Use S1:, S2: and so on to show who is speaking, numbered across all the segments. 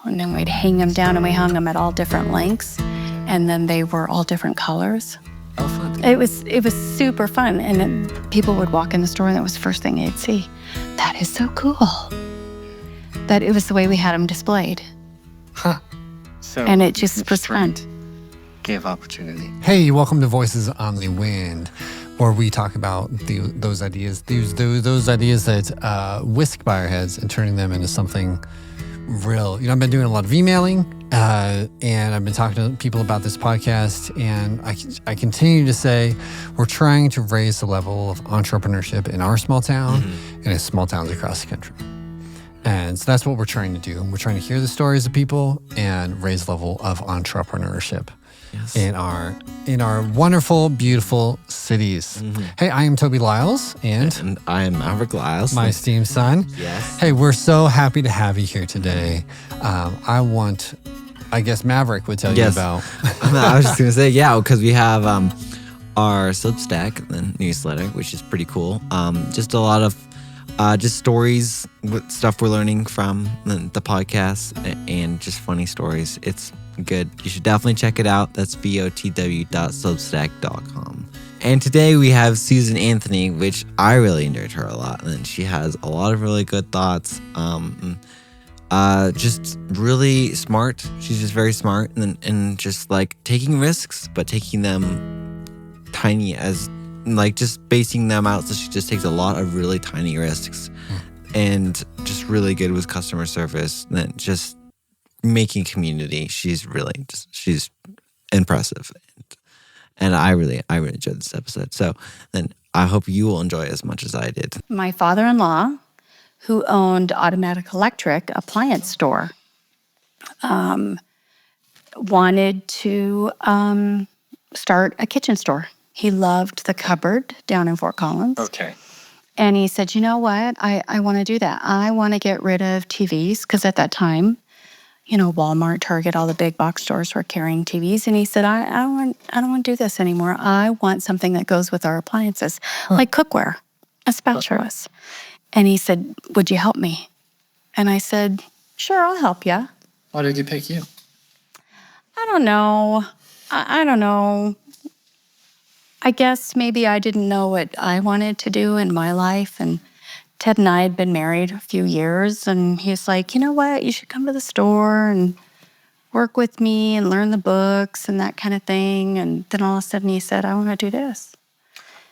S1: And then we'd hang them down, and we hung them at all different lengths. And then they were all different colors.
S2: Oh, fun.
S1: It was super fun. And then people would walk in the store, and that was the first thing they'd see. That is so cool. But it was the way we had them displayed.
S2: Huh. So
S1: And it just was fun.
S2: Gave opportunity.
S3: Hey, welcome to Voices on the Wind, where we talk about those ideas that whisk by our heads and turning them into something real. I've been doing a lot of emailing, and I've been talking to people about this podcast, and I continue to say we're trying to raise the level of entrepreneurship in our small town and in small towns across the country. And so that's what we're trying to do. We're trying to hear the stories of people and raise the level of entrepreneurship. Yes. in our wonderful, beautiful cities. Hey, I am Toby Lyles,
S4: and I am Maverick Lyles,
S3: my esteemed son.
S4: Yes.
S3: Hey, we're so happy to have you here today. I guess Maverick would tell you about.
S4: I was just gonna say, because we have our Substack, the newsletter, which is pretty cool. Just a lot of just stories, stuff we're learning from the podcast, and just funny stories. It's good. You should definitely check it out. That's votw.substack.com. And today we have Susan Anthony, which I really enjoyed her a lot. And she has a lot of really good thoughts. Just really smart. She's just very smart and just like taking risks, but taking them tiny as like just spacing them out. So she just takes a lot of really tiny risks and just really good with customer service and just making community. She's impressive. And I really enjoyed this episode. So then I hope you will enjoy as much as I did.
S1: My father-in-law, who owned Automatic Electric appliance store, wanted to start a kitchen store. He loved the cupboard down in Fort Collins.
S2: Okay.
S1: And he said, you know what? I want to do that. I want to get rid of TVs, because at that time, Walmart, Target, all the big box stores were carrying TVs. And he said, I don't want to do this anymore. I want something that goes with our appliances, like cookware, spatulas. And he said, would you help me? And I said, sure, I'll help you.
S2: Why did he pick you?
S1: I don't know. I don't know. I guess maybe I didn't know what I wanted to do in my life. And Ted and I had been married a few years, and he's like, you know what? You should come to the store and work with me and learn the books and that kind of thing. And then all of a sudden he said, I want to do this.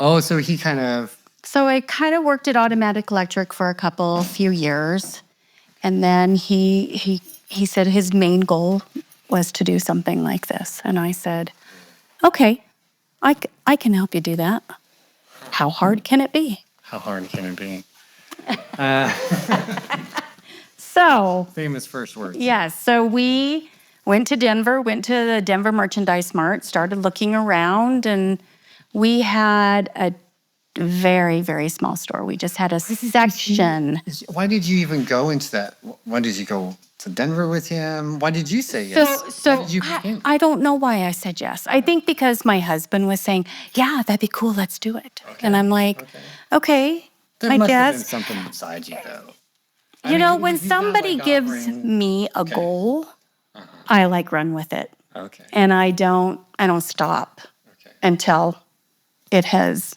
S2: Oh, so he kind of...
S1: So I kind of worked at Automatic Electric for a few years. And then he said his main goal was to do something like this. And I said, okay, I can help you do that. How hard can it be?
S2: How hard can it be?
S1: So
S2: famous first words.
S1: Yes. So we went to the Denver Merchandise Mart, started looking around, and we had a very, very small store. We just had a section.
S2: Why did you even go into that? Why did you go to Denver with him? Why did you say yes?
S1: So I don't know why I said yes. I think because my husband was saying, yeah, that'd be cool, let's do it. Okay. And I'm like, okay.
S2: There must have been something beside you, though.
S1: When somebody gives me a goal, I run with it.
S2: Okay.
S1: And I don't stop until it has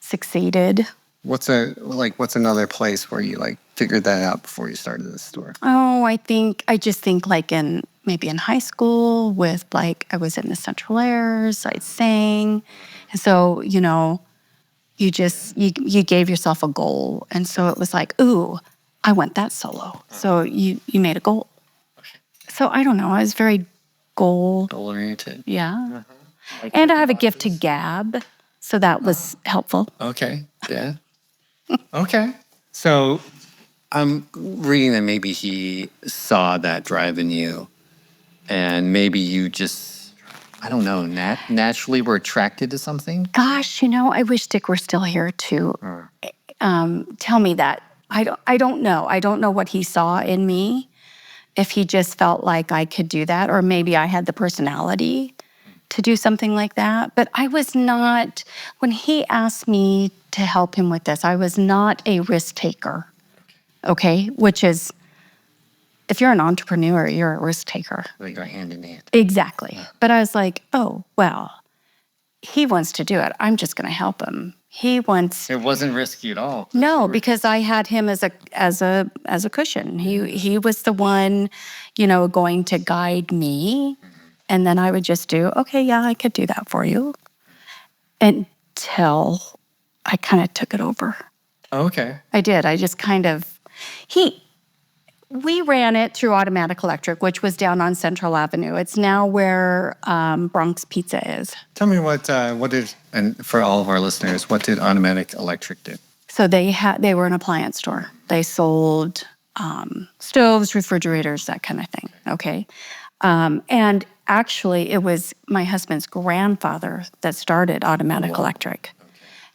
S1: succeeded.
S2: What's another place where you figured that out before you started this store?
S1: Oh, I just think maybe in high school with I was in the Central Airs, I sang. And so, you gave yourself a goal. And so it was ooh, I want that solo. So you made a goal.
S2: Okay.
S1: So I don't know. I was very
S2: goal-oriented.
S1: Yeah. And I have a gift to gab. So that was helpful.
S2: Okay. Yeah. Okay. So I'm reading that maybe he saw that drive in you, and maybe you just, I don't know, naturally were attracted to something?
S1: Gosh, I wish Dick were still here to tell me that. I don't know. I don't know what he saw in me, if he just felt like I could do that, or maybe I had the personality to do something like that. But I was not, when he asked me to help him with this, I was not a risk taker, okay? Which is if you're an entrepreneur, you're a risk taker.
S2: They go hand in hand.
S1: Exactly. But I was like, oh, well, he wants to do it. I'm just going to help him. He wants.
S2: It wasn't risky at all.
S1: No, because I had him as a cushion. He was the one, going to guide me, and then I would just do, okay, yeah, I could do that for you, until I kind of took it over.
S2: Okay.
S1: I did. I just kind of we ran it through Automatic Electric, which was down on Central Avenue. It's now where Bronx Pizza is.
S2: Tell me what did, and for all of our listeners, what did Automatic Electric do?
S1: So they were an appliance store. They sold stoves, refrigerators, that kind of thing. Okay. And actually, it was my husband's grandfather that started Automatic Electric.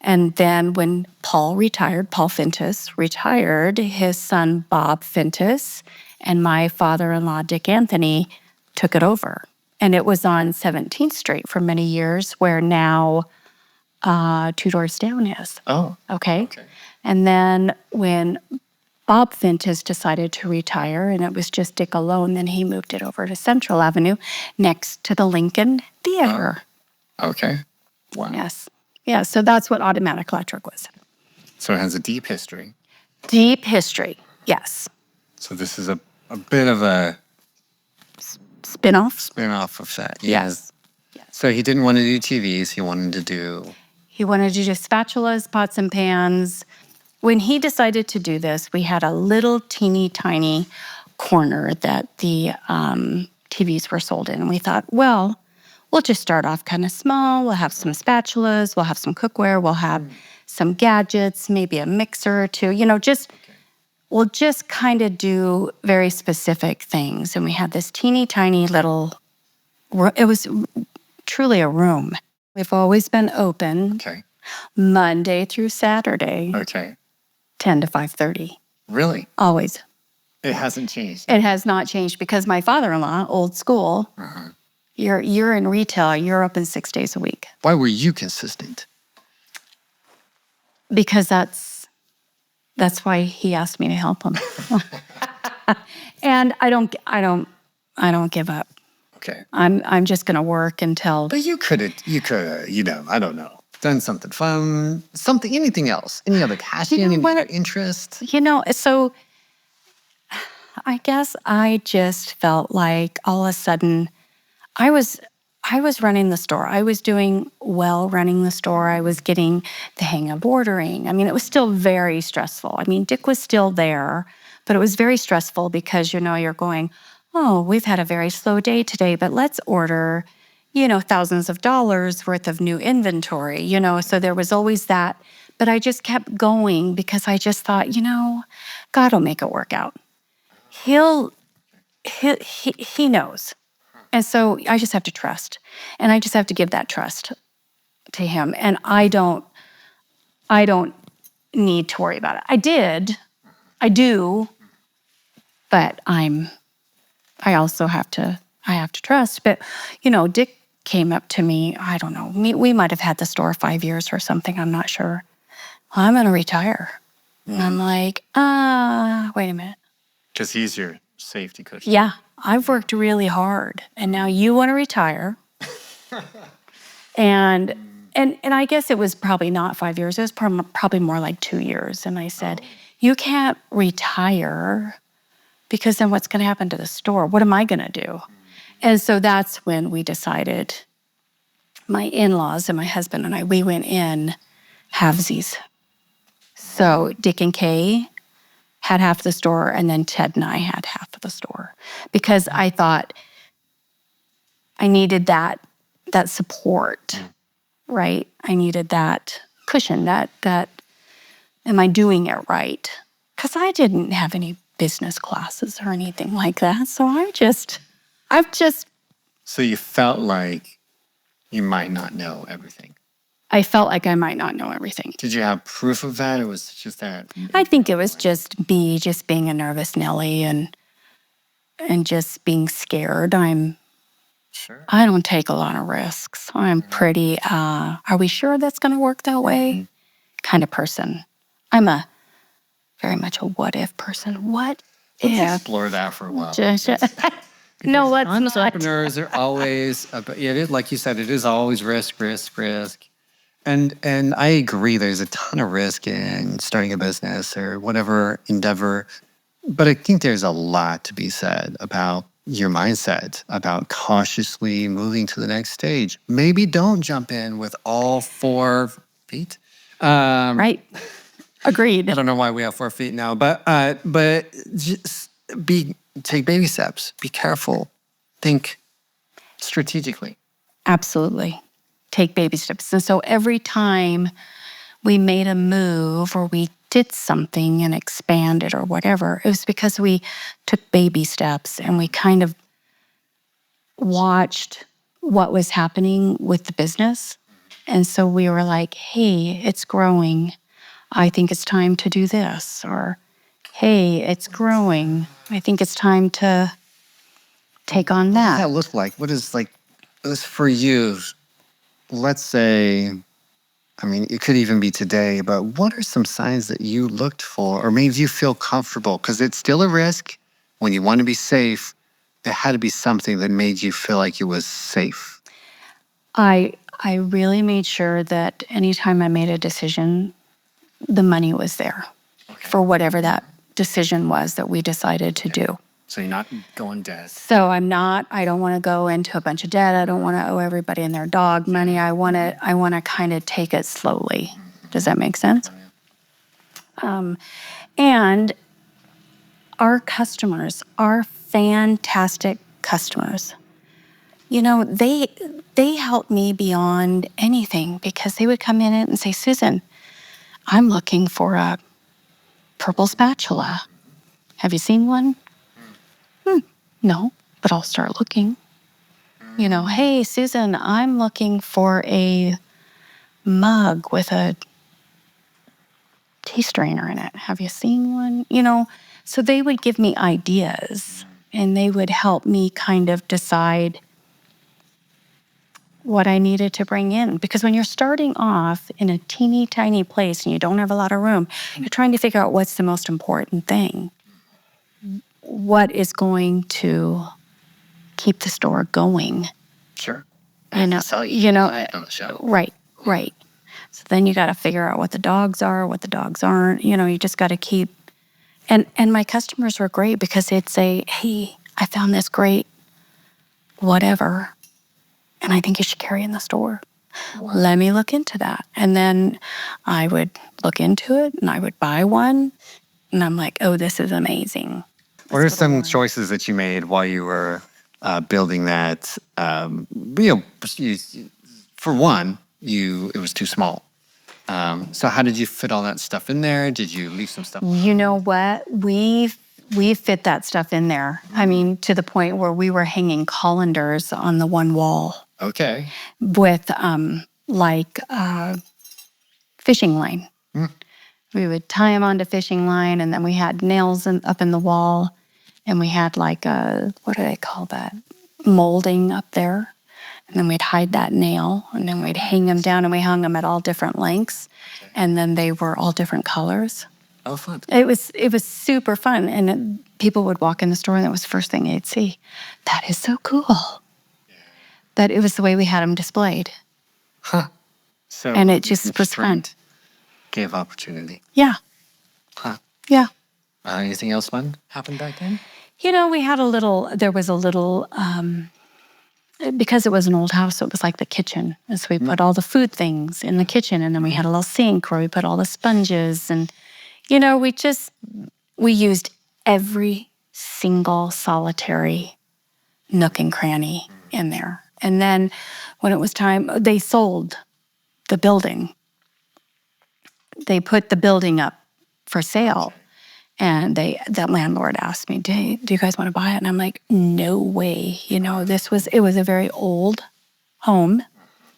S1: And then when Paul Fintus retired, his son Bob Fintus and my father-in-law Dick Anthony took it over. And it was on 17th Street for many years, where now 2 doors down is.
S2: Oh.
S1: Okay. And then when Bob Fintus decided to retire and it was just Dick alone, then he moved it over to Central Avenue next to the Lincoln Theater.
S2: Okay. Wow.
S1: Yes. Yeah, so that's what Automatic Electric was.
S2: So it has a deep history.
S1: Deep history, yes.
S2: So this is a bit of a
S1: Spin-off?
S2: spin-off of that.
S1: Yes.
S2: So he didn't want to do TVs. He wanted to do...
S1: He wanted to do spatulas, pots and pans. When he decided to do this, we had a little teeny tiny corner that the TVs were sold in. And we thought, well, we'll just start off kind of small. We'll have some spatulas. We'll have some cookware. We'll have some gadgets, maybe a mixer or two. We'll just kind of do very specific things. And we had this teeny tiny little, it was truly a room. We've always been open Monday through Saturday,
S2: Okay.
S1: 10 to 5:30.
S2: Really?
S1: Always.
S2: It hasn't changed.
S1: It has not changed because my father-in-law, old school, you're in retail, you're open 6 days a week.
S2: Why were you consistent?
S1: Because that's why he asked me to help him. And I don't give up.
S2: Okay.
S1: I'm just going to work until.
S2: But you could have, I don't know, done something fun, anything else, any other passion, any interest.
S1: So I guess I just felt like all of a sudden I was running the store. I was doing well running the store. I was getting the hang of ordering. I mean, it was still very stressful. I mean, Dick was still there, but it was very stressful because, you're going, oh, we've had a very slow day today, but let's order, thousands of dollars worth of new inventory, So there was always that. But I just kept going because I just thought, God will make it work out. He knows. And so I just have to trust. And I just have to give that trust to him. And I don't need to worry about it. I do, but I also have to trust. But, Dick came up to me, I don't know, we might have had the store 5 years or something, I'm not sure. Well, I'm going to retire. And I'm like, wait a minute.
S2: Because he's your safety cushion.
S1: Yeah, I've worked really hard, and now you want to retire. and I guess it was probably not 5 years. It was probably more like 2 years. And I said, you can't retire because then what's going to happen to the store? What am I going to do? And so that's when we decided, my in-laws and my husband and I, we went in halvesies. So Dick and Kay had half the store, and then Ted and I had half of the store. Because I thought I needed that support, right? I needed that cushion, that am I doing it right? Because I didn't have any business classes or anything like that. So I've just.
S2: So you felt like you might not know everything.
S1: I felt like I might not know everything.
S2: Did you have proof of that, or was it just that?
S1: I think it was just me, just being a nervous Nelly and just being scared.
S2: Sure.
S1: I don't take a lot of risks. I'm pretty, are we sure that's going to work that way? Kind of person. I'm very much a what if person. What
S2: Let's
S1: Yeah.
S2: explore that for a while.
S1: Just- no, what's what?
S2: Entrepreneurs are always, it is like you said, it is always risk, risk, risk. And I agree, there's a ton of risk in starting a business or whatever endeavor. But I think there's a lot to be said about your mindset, about cautiously moving to the next stage. Maybe don't jump in with all 4 feet.
S1: Right. Agreed.
S2: I don't know why we have 4 feet now, but just take baby steps. Be careful. Think strategically.
S1: Absolutely. Take baby steps. And so every time we made a move or we did something and expanded or whatever, it was because we took baby steps and we kind of watched what was happening with the business. And so we were like, hey, it's growing. I think it's time to do this. Or, hey, it's growing. I think it's time to take on
S2: What does
S1: that.
S2: that look like? What is this for you? Let's say, I mean, it could even be today, but what are some signs that you looked for or made you feel comfortable? Because it's still a risk. When you want to be safe, there had to be something that made you feel like it was safe.
S1: I really made sure that anytime I made a decision, the money was there for whatever that decision was that we decided to do.
S2: So you're not going dead.
S1: So I don't want to go into a bunch of debt. I don't want to owe everybody and their dog money. I want to kind of take it slowly. Does that make sense? And our customers, our fantastic customers, they help me beyond anything because they would come in and say, Susan, I'm looking for a purple spatula. Have you seen one? No, but I'll start looking. Hey, Susan, I'm looking for a mug with a tea strainer in it. Have you seen one? So they would give me ideas and they would help me kind of decide what I needed to bring in. Because when you're starting off in a teeny tiny place and you don't have a lot of room, you're trying to figure out what's the most important thing. What is going to keep the store going?
S2: Sure.
S1: On the
S2: show.
S1: Right. So then you got to figure out what the dogs are, what the dogs aren't. You just got to keep. And my customers were great because they'd say, hey, I found this great whatever, and I think you should carry it in the store. Let me look into that. And then I would look into it and I would buy one. And I'm like, oh, this is amazing.
S2: What are some choices that you made while you were building that? For one, it was too small. So how did you fit all that stuff in there? Did you leave some stuff?
S1: You know what? We fit that stuff in there. I mean, to the point where we were hanging colanders on the one wall.
S2: Okay.
S1: With fishing line. We would tie them onto fishing line, and then we had nails up in the wall, and we had what do they call that? Molding up there. And then we'd hide that nail, and then we'd hang them down, and we hung them at all different lengths, and then they were all different colors.
S2: Oh, fun.
S1: It was super fun, and people would walk in the store, and that was the first thing they'd see. That is so cool. That it was the way we had them displayed.
S2: Huh. So
S1: And it just was fun.
S2: constraint gave opportunity.
S1: Yeah.
S2: Huh.
S1: Yeah.
S2: Anything else fun happened back then?
S1: There was a little, because it was an old house, so it was like the kitchen. And so we put all the food things in the kitchen, and then we had a little sink where we put all the sponges. And, we used every single solitary nook and cranny in there. And then when it was time, they sold the building. They put the building up for sale. And that landlord asked me, do you guys want to buy it? And I'm like, no way. It was a very old home. It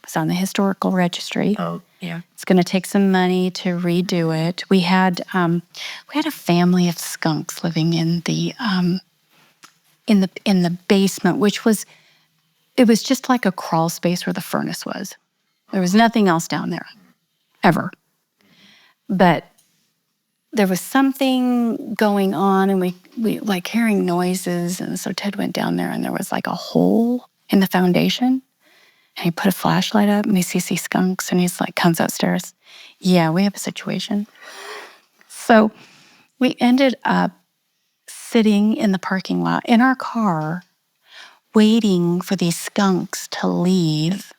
S1: was on the historical registry.
S2: Oh, yeah.
S1: It's going to take some money to redo it. We had a family of skunks living in the basement, it was just like a crawl space where the furnace was. There was nothing else down there, ever. But there was something going on, and we like hearing noises. And so Ted went down there, and there was like a hole in the foundation. And he put a flashlight up, and he sees these skunks, and he's like, comes upstairs. Yeah, we have a situation. So we ended up sitting in the parking lot in our car, waiting for these skunks to leave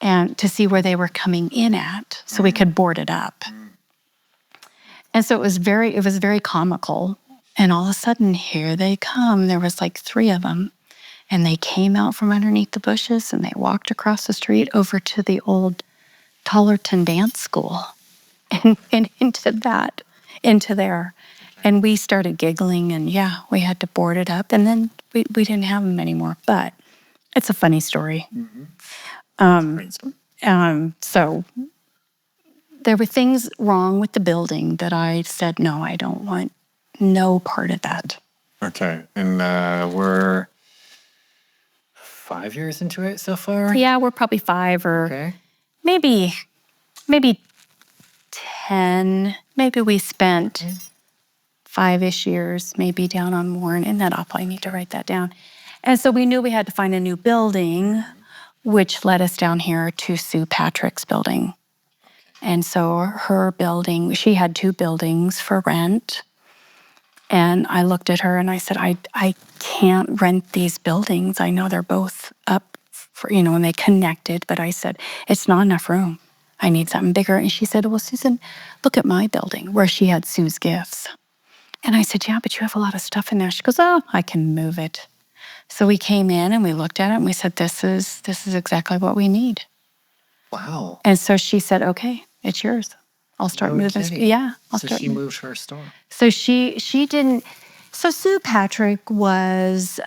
S1: and to see where they were coming in at so we could board it up. And so it was very comical. And all of a sudden, here they come. There was like 3 of them. And they came out from underneath the bushes, and they walked across the street over to the old Tollerton dance school and into there. And we started giggling, and yeah, we had to board it up. And then we didn't have them anymore. But it's a funny story. So there were things wrong with the building that I said, no, I don't want no part of that.
S2: Okay. And we're 5 years into it so far?
S1: Yeah, we're probably 5 or
S2: Okay.
S1: maybe 10. Maybe we spent 5-ish years maybe down on Warren. And that I'll probably need to write that down. And so we knew we had to find a new building, which led us down here to Sue Patrick's building. And so her building, she had 2 buildings for rent. And I looked at her and I said, I can't rent these buildings. I know they're both up for, and they connected, but I said, it's not enough room. I need something bigger. And she said, well, Susan, look at my building where she had Sue's gifts. And I said, yeah, but you have a lot of stuff in there. She goes, oh, I can move it. So we came in and we looked at it and we said, this is exactly what we need.
S2: Wow.
S1: And so she said, okay, it's yours. I'll start moving.
S2: kidding.
S1: Yeah, I'll
S2: So
S1: start.
S2: she moved her store.
S1: So she didn't. So Sue Patrick was.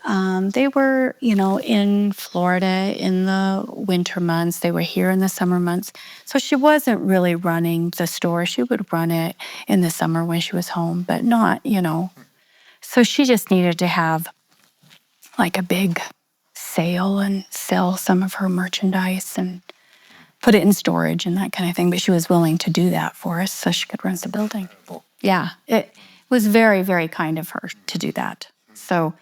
S1: They were, in Florida in the winter months. They were here in the summer months. So she wasn't really running the store. She would run it in the summer when she was home, but not, So she just needed to have like a big sale and sell some of her merchandise and put it in storage and that kind of thing. But she was willing to do that for us so she could rent the building. Yeah, it was very, very kind of her to do that. So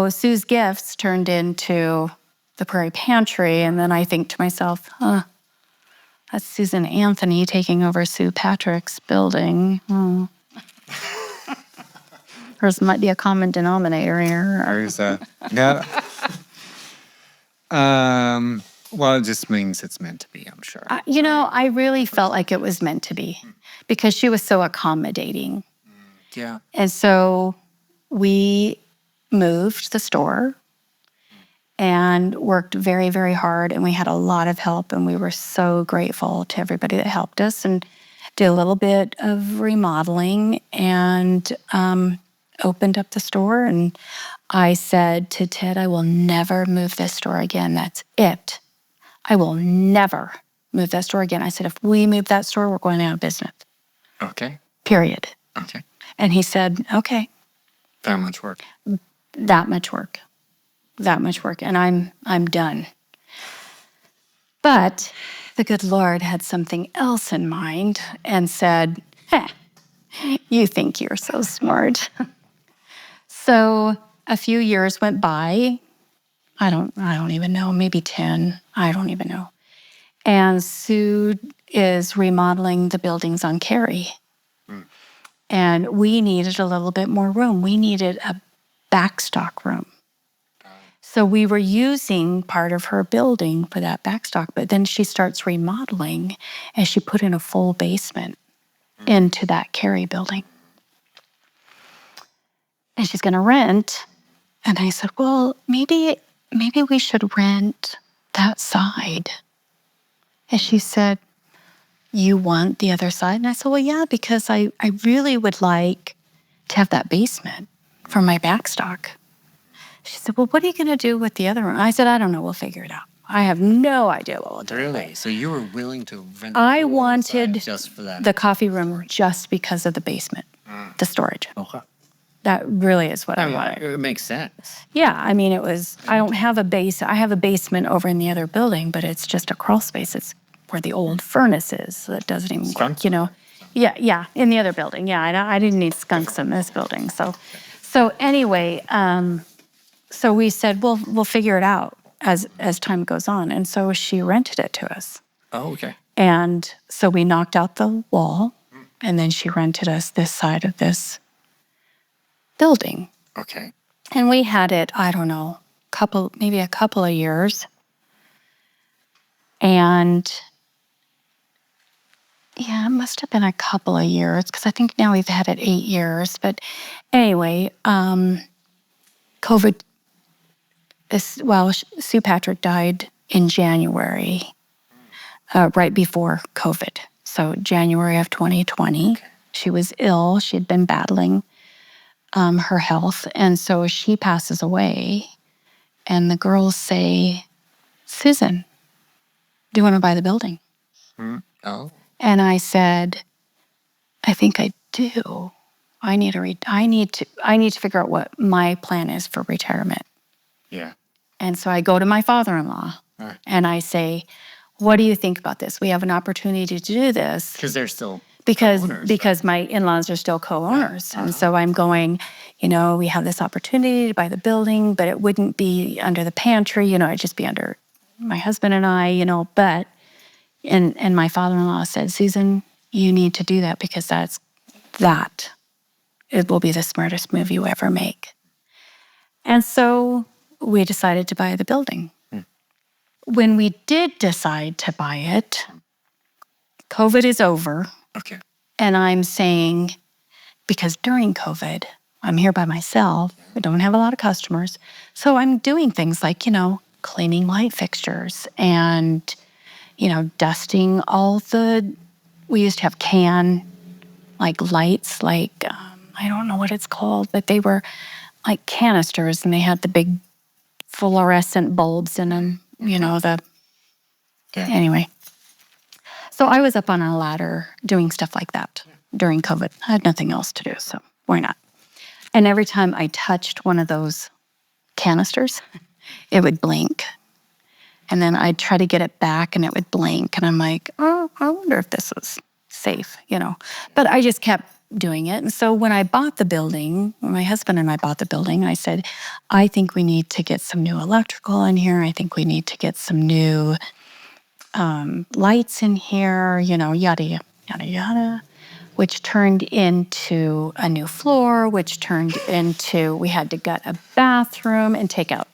S1: Sue's gifts turned into the Prairie Pantry. And then I think to myself, that's Susan Anthony taking over Sue Patrick's building. Hers might be a common denominator here.
S2: Or is that? No. Well, it just means it's meant to be, I'm sure.
S1: I really felt like it was meant to be because she was so accommodating.
S2: Yeah.
S1: And so we moved the store and worked very, very hard. And we had a lot of help. And we were so grateful to everybody that helped us and did a little bit of remodeling and opened up the store. And I said to Ted, I will never move this store again. That's it. I will never move that store again. I said, if we move that store, we're going out of business.
S2: Okay.
S1: Period.
S2: Okay.
S1: And he said, okay.
S2: That much work.
S1: That much work. That much work. And I'm done. But the good Lord had something else in mind and said, you think you're so smart. So a few years went by. I don't even know, maybe 10. I don't even know. And Sue is remodeling the buildings on Cary. And we needed a little bit more room. We needed a backstock room. So we were using part of her building for that backstock, but then she starts remodeling and she put in a full basement into that Cary building. And she's going to rent. And I said, well, maybe we should rent that side. And she said, you want the other side? And I said, well, yeah, because I really would like to have that basement for my backstock. She said, well, what are you going to do with the other one? I said, I don't know. We'll figure it out. I have no idea what we'll do.
S2: Really? So you were willing to rent
S1: I
S2: the whole
S1: wanted
S2: side just for that?
S1: the coffee room just because of the basement, the storage.
S2: Okay.
S1: That really is what I wanted.
S2: It makes sense.
S1: Yeah, I mean, I don't have a base. I have a basement over in the other building, but it's just a crawl space. It's where the old furnace is. So it doesn't even work, Yeah, in the other building. Yeah, I didn't need skunks in this building. So anyway, so we said, well, we'll figure it out as time goes on. And so she rented it to us.
S2: Oh, okay.
S1: And so we knocked out the wall, and then she rented us this side of this building.
S2: Okay.
S1: And we had it, I don't know, maybe a couple of years. And yeah, it must have been a couple of years because I think now we've had it 8 years. But anyway, COVID Sue Patrick died in January, right before COVID. So January of 2020, she was ill. She had been battling her health. And so she passes away. And the girls say, Susan, do you want to buy the building?
S2: Oh.
S1: And I said, I think I do. I need to figure out what my plan is for retirement.
S2: Yeah.
S1: And so I go to my father-in-law
S2: Right.
S1: and I say, what do you think about this? We have an opportunity to do this.
S2: Because they're still
S1: Because
S2: co-owners,
S1: because my in-laws are still co-owners. And so I'm going, we have this opportunity to buy the building, but it wouldn't be under the pantry, it'd just be under my husband and I, but and my father-in-law said, Susan, you need to do that because it will be the smartest move you ever make. And so we decided to buy the building. When we did decide to buy it, COVID is over.
S2: Okay.
S1: And I'm saying, because during COVID, I'm here by myself. I don't have a lot of customers. So I'm doing things like, cleaning light fixtures and, dusting we used to have lights, I don't know what it's called, but they were like canisters and they had the big fluorescent bulbs in them, anyway. So I was up on a ladder doing stuff like that during COVID. I had nothing else to do, so why not? And every time I touched one of those canisters, it would blink. And then I'd try to get it back and it would blink. And I'm like, oh, I wonder if this is safe, But I just kept doing it. And so when I bought the building, when my husband and I bought the building, I said, I think we need to get some new electrical in here. I think we need to get some new lights in here, yada, yada, yada, which turned into a new floor, which turned into, we had to gut a bathroom and take out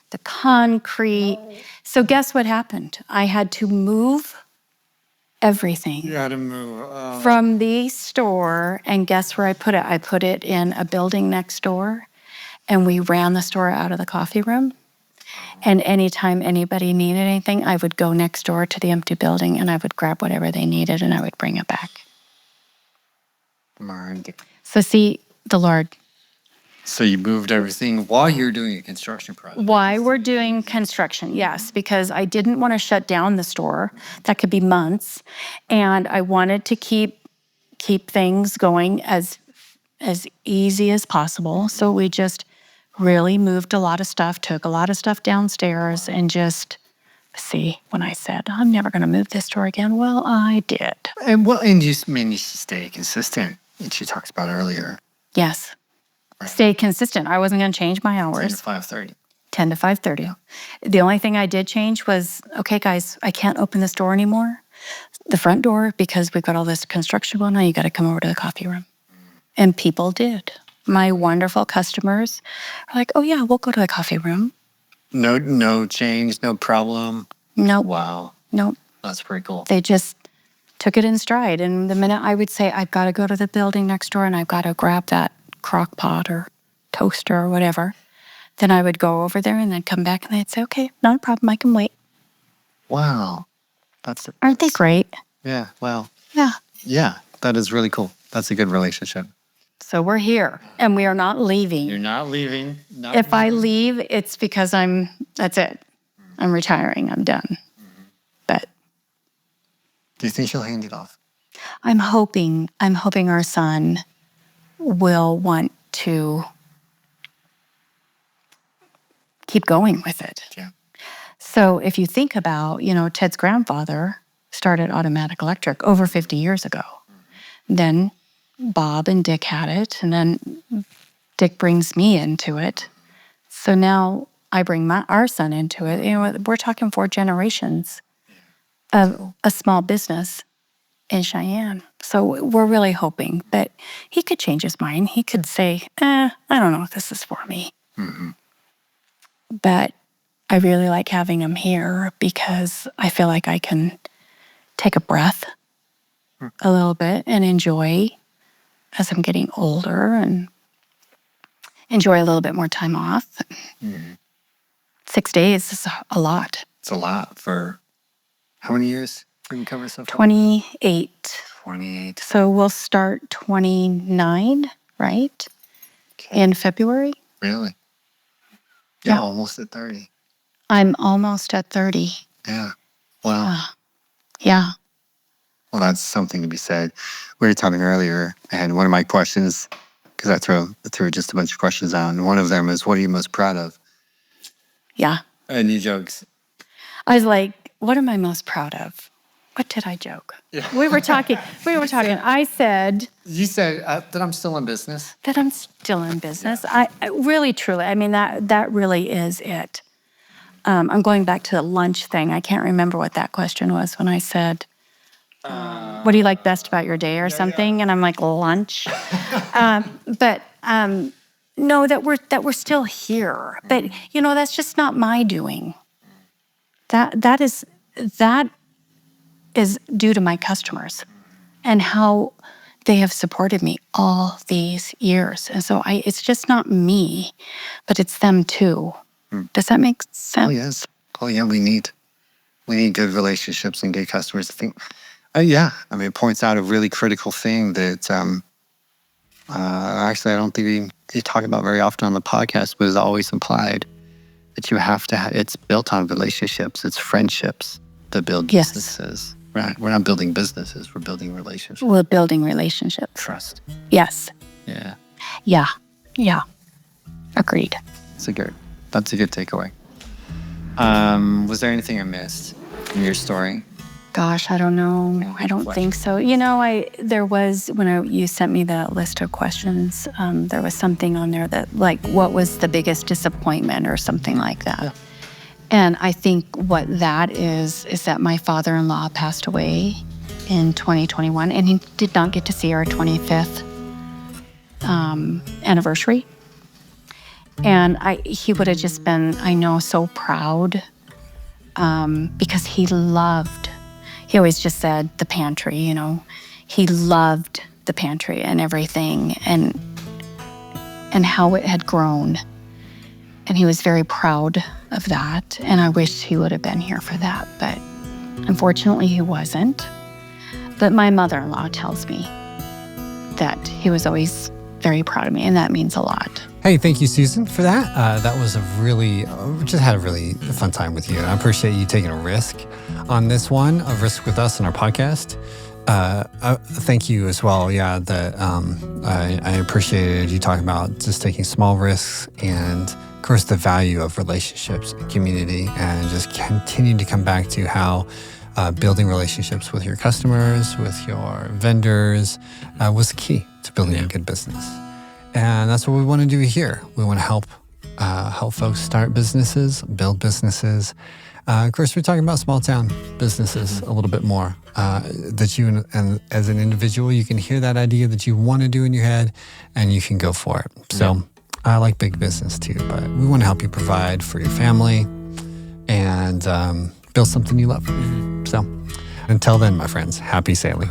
S1: the concrete. So guess what happened? I had to move everything.
S2: You had to move.
S1: From the store, and guess where I put it? I put it in a building next door, and we ran the store out of the coffee room. And anytime anybody needed anything, I would go next door to the empty building and I would grab whatever they needed and I would bring it back. So see, the Lord.
S2: So you moved everything while you're doing a construction project.
S1: Why we're doing construction, yes, because I didn't want to shut down the store. That could be months. And I wanted to keep things going as easy as possible. So we just really moved a lot of stuff, took a lot of stuff downstairs, and just when I said, I'm never going to move this store again, well, I did.
S2: And you managed to stay consistent, and she talks about earlier.
S1: Yes. Right. Stay consistent. I wasn't going to change my hours.
S2: 10 to 5:30.
S1: 10 to 5:30. Yeah. The only thing I did change was, okay, guys, I can't open this door anymore. The front door, because we've got all this construction going on, you got to come over to the coffee room. And people did. My wonderful customers are like, oh, yeah, we'll go to the coffee room.
S2: No change, no problem?
S1: Nope.
S2: Wow.
S1: Nope.
S2: That's pretty cool.
S1: They just took it in stride. And the minute I would say, I've got to go to the building next door and I've got to grab that crock pot or toaster or whatever, then I would go over there and then come back and they'd say, okay, not a problem, I can wait.
S2: Wow.
S1: Aren't they great?
S2: Yeah, well.
S1: Yeah.
S2: Yeah, that is really cool. That's a good relationship.
S1: So we're here, and we are not leaving.
S2: You're not leaving.
S1: If I leave, it's because that's it. I'm retiring. I'm done. But
S2: do you think she'll hand it off?
S1: I'm hoping our son will want to keep going with it.
S2: Yeah.
S1: So if you think about, Ted's grandfather started Automatic Electric over 50 years ago. Then Bob and Dick had it, and then Dick brings me into it. So now I bring our son into it. We're talking 4 generations of a small business in Cheyenne. So we're really hoping that he could change his mind. He could say, I don't know if this is for me.
S2: Mm-hmm.
S1: But I really like having him here because I feel like I can take a breath a little bit and enjoy as I'm getting older and enjoy a little bit more time off. 6 days is a lot.
S2: It's a lot for how many years can you cover so far?
S1: 28.
S2: 28.
S1: So we'll start 29, right? In February.
S2: Really?
S1: Yeah.
S2: Almost at 30.
S1: I'm almost at 30.
S2: Yeah. Wow.
S1: Yeah.
S2: Well, that's something to be said. We were talking earlier, and one of my questions, because I threw just a bunch of questions out, and one of them is, what are you most proud of?
S1: Yeah.
S2: Any jokes?
S1: I was like, what am I most proud of? What did I joke? Yeah. We were talking. I said...
S2: You said that I'm still in business.
S1: That I'm still in business. Yeah. I really, truly, I mean, that really is it. I'm going back to the lunch thing. I can't remember what that question was when I said, what do you like best about your day or something? Yeah. And I'm like, lunch. But no, that we're still here. But, that's just not my doing. That is due to my customers and how they have supported me all these years. And so it's just not me, but it's them too. Does that make sense?
S2: Oh, yes. Oh, yeah, we need good relationships and good customers. I think, it points out a really critical thing that actually I don't think we talk about very often on the podcast, but is always implied, that you have to it's built on relationships. It's friendships that build businesses. Right. We're not building businesses. We're building relationships.
S1: We're building relationships.
S2: Trust.
S1: Yes.
S2: Yeah.
S1: Yeah. Yeah. Agreed.
S2: That's a good takeaway. Was there anything I missed in your story?
S1: Gosh, I don't know. I don't think so. There was, when you sent me the list of questions, there was something on there that, like, what was the biggest disappointment or something like that. Yeah. And I think what that is that my father-in-law passed away in 2021, and he did not get to see our 25th anniversary. And he would have just been, I know, so proud because he always just said the pantry, He loved the pantry and everything and how it had grown. And he was very proud of that. And I wish he would have been here for that. But unfortunately, he wasn't. But my mother-in-law tells me that he was always very proud of me. And that means a lot.
S3: Hey, thank you, Susan, for that. That was just had a really fun time with you. And I appreciate you taking a risk on this one, a risk with us on our podcast. Thank you as well. Yeah, I appreciated you talking about just taking small risks and, of course, the value of relationships and community, and just continue to come back to how building relationships with your customers, with your vendors, was key to building a good business. And that's what we want to do here. We want to help folks start businesses, build businesses. Of course, we're talking about small town businesses a little bit more. That you and as an individual, you can hear that idea that you want to do in your head, and you can go for it. So I like big business too, but we want to help you provide for your family and build something you love. So until then, my friends, happy sailing.